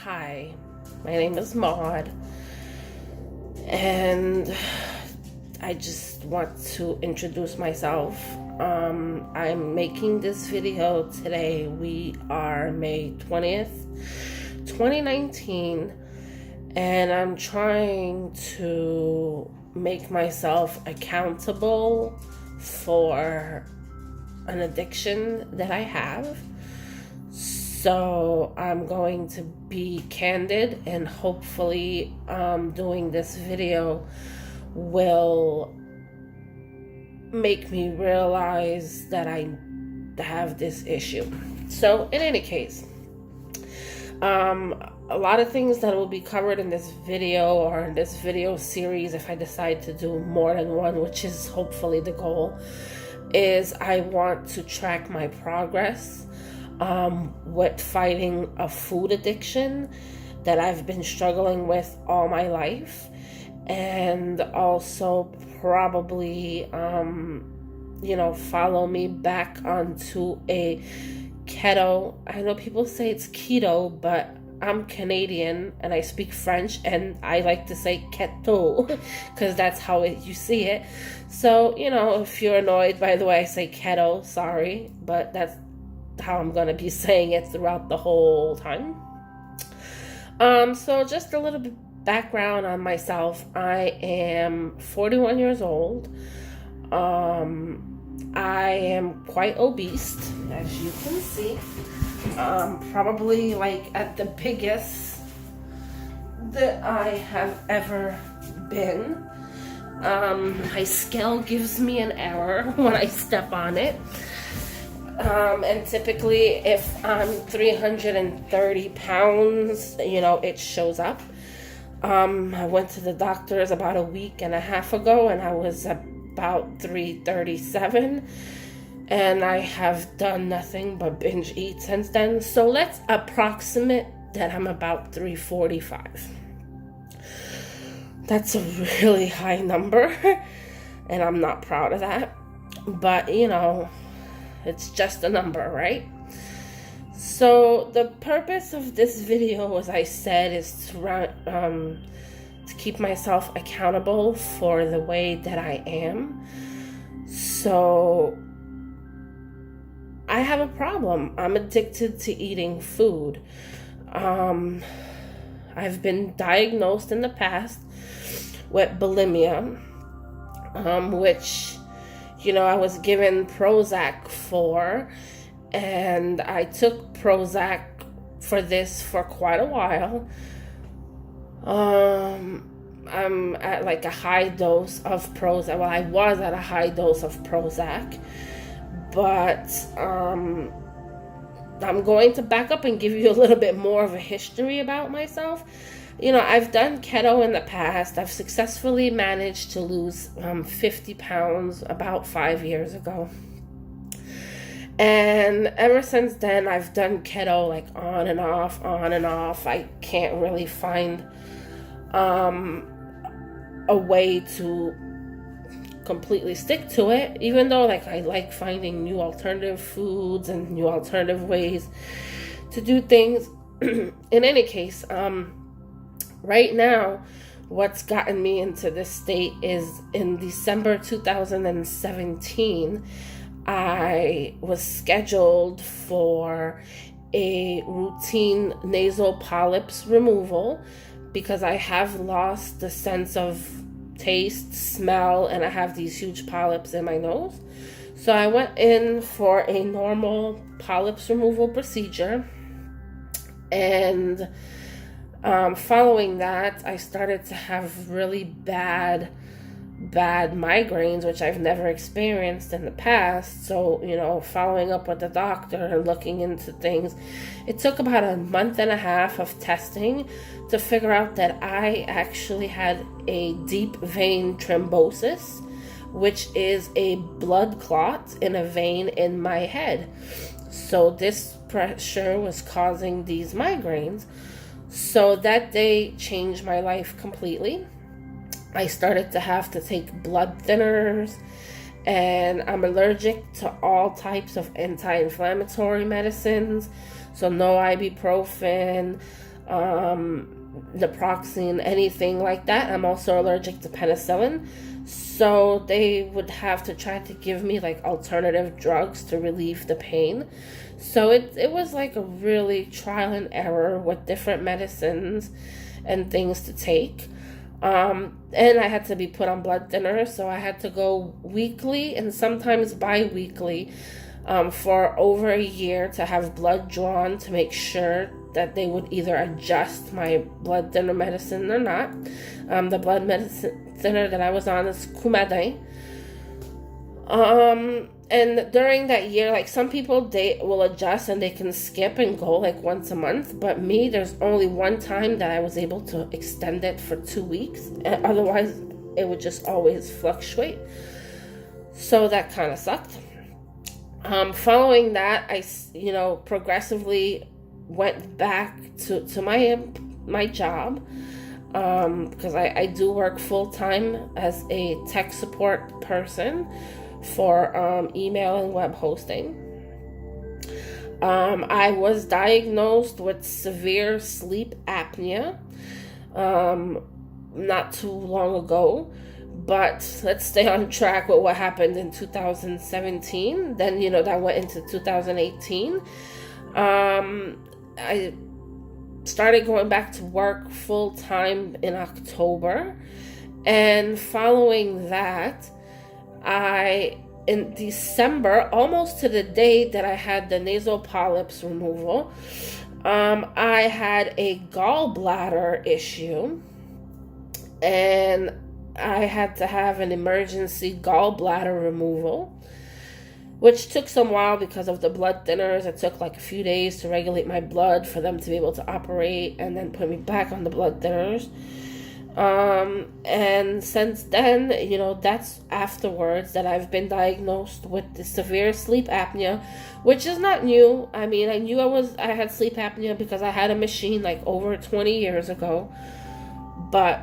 Hi, my name is Maud, and I just want to introduce myself. I'm making this video today. We are May 20th, 2019, and I'm trying to make myself accountable for an addiction that I have. So I'm going to be candid, and hopefully doing this video will make me realize that I have this issue. So in any case, a lot of things that will be covered in this video or in this video series, if I decide to do more than one, which is hopefully the goal, is I want to track my progress with fighting a food addiction that I've been struggling with all my life, and also probably follow me back onto a keto. I know people say it's keto, but I'm Canadian and I speak French, and I like to say keto because that's how you see it. So, if you're annoyed by the way I say keto, sorry, but that's how I'm going to be saying it throughout the whole time. So just a little bit background on myself. I am 41 years old. I am quite obese, as you can see. Probably like at the biggest that I have ever been. My scale gives me an error when I step on it. And typically if I'm 330 pounds, it shows up. I went to the doctors about a week and a half ago, and I was about 337, and I have done nothing but binge eat since then. So let's approximate that I'm about 345. That's a really high number, and I'm not proud of that, but it's just a number, right? So the purpose of this video, as I said, is to keep myself accountable for the way that I am. So I have a problem. I'm addicted to eating food. I've been diagnosed in the past with bulimia, which I was given Prozac for, and I took Prozac for this for quite a while. I'm at like a high dose of Prozac. Well, I was at a high dose of Prozac, but I'm going to back up and give you a little bit more of a history about myself. I've done keto in the past. I've successfully managed to lose 50 pounds about 5 years ago. And ever since then, I've done keto like on and off. I can't really find a way to completely stick to it, even though I like finding new alternative foods and new alternative ways to do things. In any case, right now, what's gotten me into this state is in December 2017, I was scheduled for a routine nasal polyps removal because I have lost the sense of taste, smell, and I have these huge polyps in my nose. So I went in for a normal polyps removal procedure, and following that, I started to have really bad migraines, which I've never experienced in the past. So, following up with the doctor and looking into things, it took about a month and a half of testing to figure out that I actually had a deep vein thrombosis, which is a blood clot in a vein in my head. So this pressure was causing these migraines. So that day changed my life completely. I started to have to take blood thinners, and I'm allergic to all types of anti-inflammatory medicines. So no ibuprofen, naproxen, anything like that. I'm also allergic to penicillin. So they would have to try to give me like alternative drugs to relieve the pain. So it was like a really trial and error with different medicines and things to take. And I had to be put on blood thinners, so I had to go weekly and sometimes bi-weekly for over a year to have blood drawn to make sure that they would either adjust my blood thinner medicine or not. The blood medicine thinner that I was on is Coumadin. And during that year, like some people, they will adjust and they can skip and go like once a month. But me, there's only one time that I was able to extend it for 2 weeks. Otherwise, it would just always fluctuate. So that kind of sucked. Following that, I, progressively went back to my job. Because I do work full-time as a tech support person for email and web hosting. I was diagnosed with severe sleep apnea not too long ago, but let's stay on track with what happened in 2017. Then, that went into 2018. I started going back to work full-time in October, and following that, in December, almost to the day that I had the nasal polyps removal, I had a gallbladder issue, and I had to have an emergency gallbladder removal, which took some while because of the blood thinners. It took like a few days to regulate my blood for them to be able to operate and then put me back on the blood thinners. And since then, that's afterwards that I've been diagnosed with the severe sleep apnea, which is not new. I mean, I knew I had sleep apnea because I had a machine like over 20 years ago, but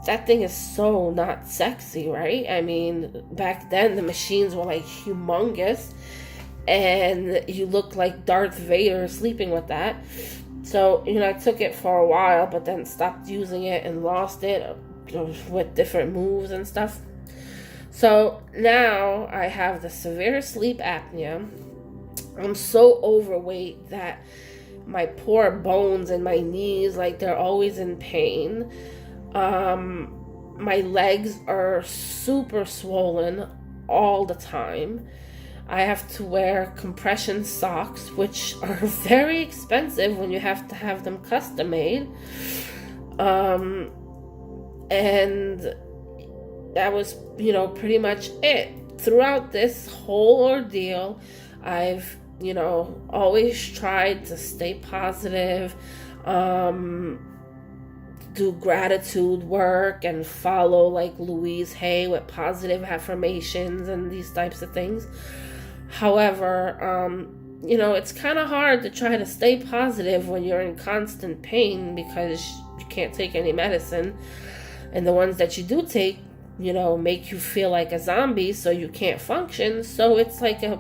that thing is so not sexy, right? I mean, back then the machines were like humongous and you look like Darth Vader sleeping with that. So, I took it for a while, but then stopped using it and lost it with different moves and stuff. So now I have the severe sleep apnea. I'm so overweight that my poor bones and my knees, like they're always in pain. My legs are super swollen all the time. I have to wear compression socks, which are very expensive when you have to have them custom made. And that was, pretty much it. Throughout this whole ordeal, I've, always tried to stay positive, do gratitude work and follow like Louise Hay with positive affirmations and these types of things. However, it's kind of hard to try to stay positive when you're in constant pain because you can't take any medicine. And the ones that you do take, make you feel like a zombie, so you can't function. So it's like a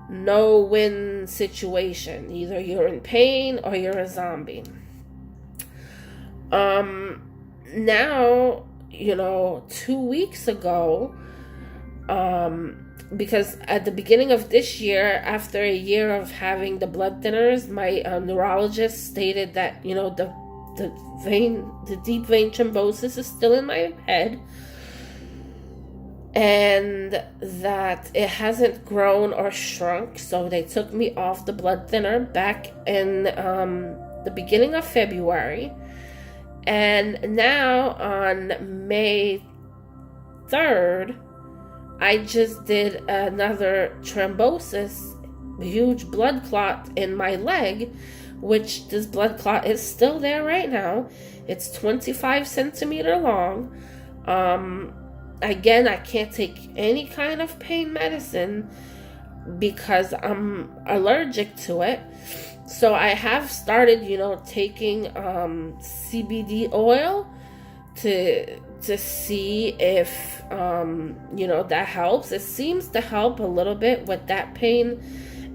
no-win situation. Either you're in pain or you're a zombie. Now, 2 weeks ago, because at the beginning of this year, after a year of having the blood thinners, my neurologist stated that, the deep vein thrombosis is still in my head, and that it hasn't grown or shrunk. So they took me off the blood thinner back in the beginning of February. And now on May 3rd, I just did another thrombosis, huge blood clot in my leg, which this blood clot is still there right now. It's 25 centimeter long. Again, I can't take any kind of pain medicine because I'm allergic to it. So I have started, taking CBD oil to see if, that helps. It seems to help a little bit with that pain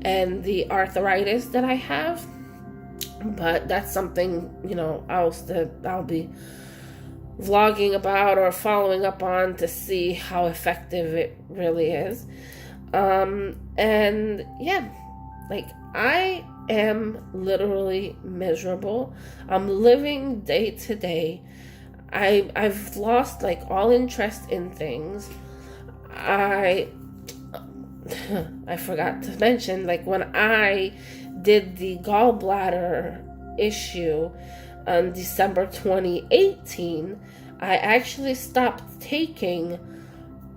and the arthritis that I have. But that's something, I'll be vlogging about or following up on to see how effective it really is. And yeah, like I am literally miserable. I'm living day to day. I've lost like all interest in things. I forgot to mention, like when I did the gallbladder issue on December 2018, I actually stopped taking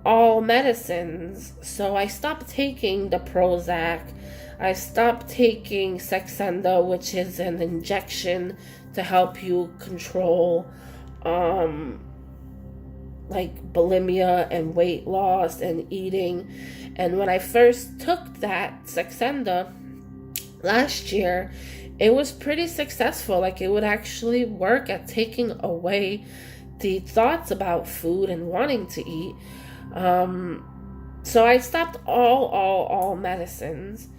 all medicines. So I stopped taking the Prozac. I stopped taking Saxenda, which is an injection to help you control like bulimia and weight loss and eating. And when I first took that Saxenda last year, it was pretty successful. Like it would actually work at taking away the thoughts about food and wanting to eat. So I stopped all medicines.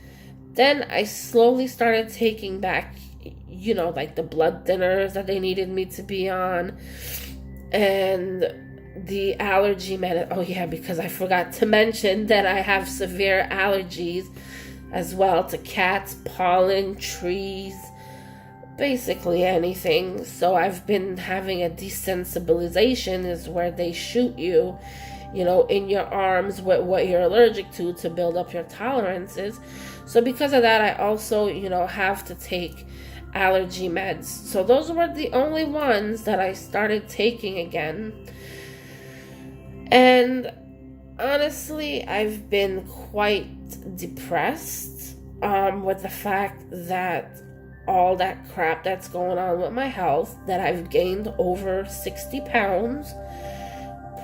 Then I slowly started taking back, like the blood thinners that they needed me to be on, and the allergy oh yeah, because I forgot to mention that I have severe allergies as well to cats, pollen, trees, basically anything. So I've been having a desensitization, is where they shoot you, in your arms with what you're allergic to build up your tolerances. So because of that, I also, have to take allergy meds. So those were the only ones that I started taking again. And honestly, I've been quite depressed with the fact that all that crap that's going on with my health, that I've gained over 60 pounds,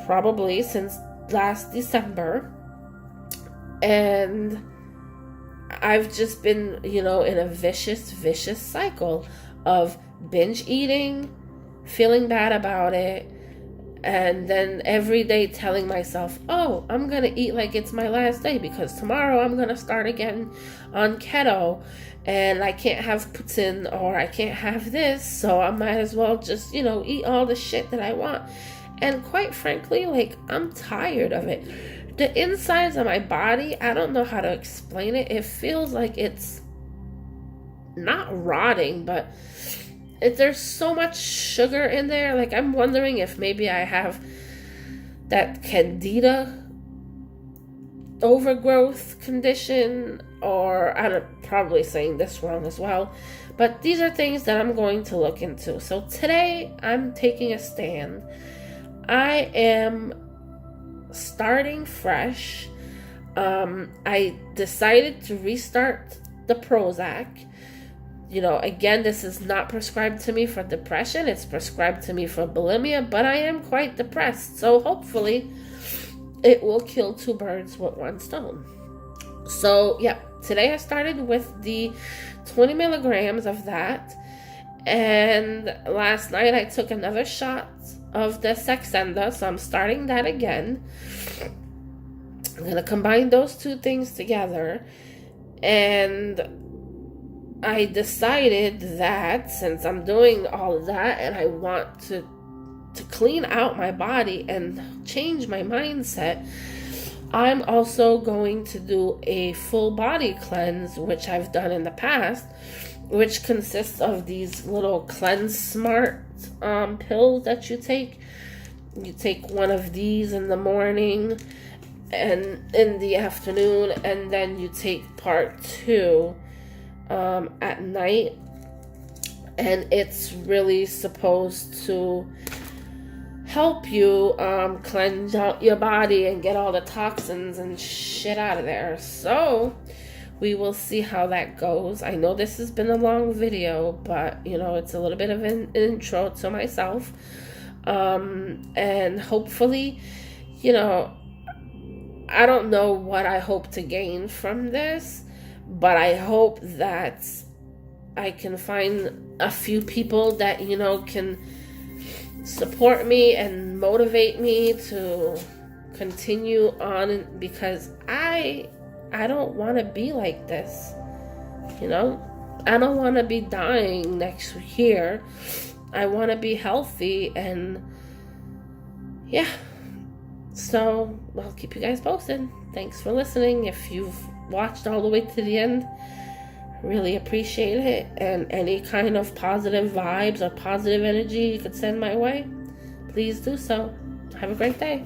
probably since last December. And I've just been, in a vicious cycle of binge eating, feeling bad about it, and then every day telling myself, oh, I'm going to eat like it's my last day because tomorrow I'm going to start again on keto and I can't have poutine or I can't have this, so I might as well just, eat all the shit that I want. And quite frankly, like, I'm tired of it. The insides of my body, I don't know how to explain it. It feels like it's not rotting, but there's so much sugar in there. Like, I'm wondering if maybe I have that candida overgrowth condition, or I'm probably saying this wrong as well. But these are things that I'm going to look into. So today, I'm taking a stand. I am starting fresh. I decided to restart the Prozac. Again, this is not prescribed to me for depression. It's prescribed to me for bulimia, but I am quite depressed. So hopefully it will kill two birds with one stone. So yeah, today I started with the 20 milligrams of that. And last night I took another shot of the Saxenda. So I'm starting that again. I'm going to combine those two things together. And I decided that since I'm doing all of that and I want to clean out my body and change my mindset, I'm also going to do a full body cleanse, which I've done in the past, which consists of these little Cleanse Smart pills that you take. You take one of these in the morning and in the afternoon, and then you take part 2 at night, and it's really supposed to help you cleanse out your body and get all the toxins and shit out of there. So we will see how that goes. I know this has been a long video, but it's a little bit of an intro to myself, and hopefully, I don't know what I hope to gain from this, but I hope that I can find a few people that, can support me and motivate me to continue on, because I don't want to be like this, I don't want to be dying next year. I want to be healthy, and yeah. So I'll keep you guys posted. Thanks for listening. If you've watched all the way to the end, really appreciate it. And any kind of positive vibes or positive energy you could send my way, please do so. Have a great day.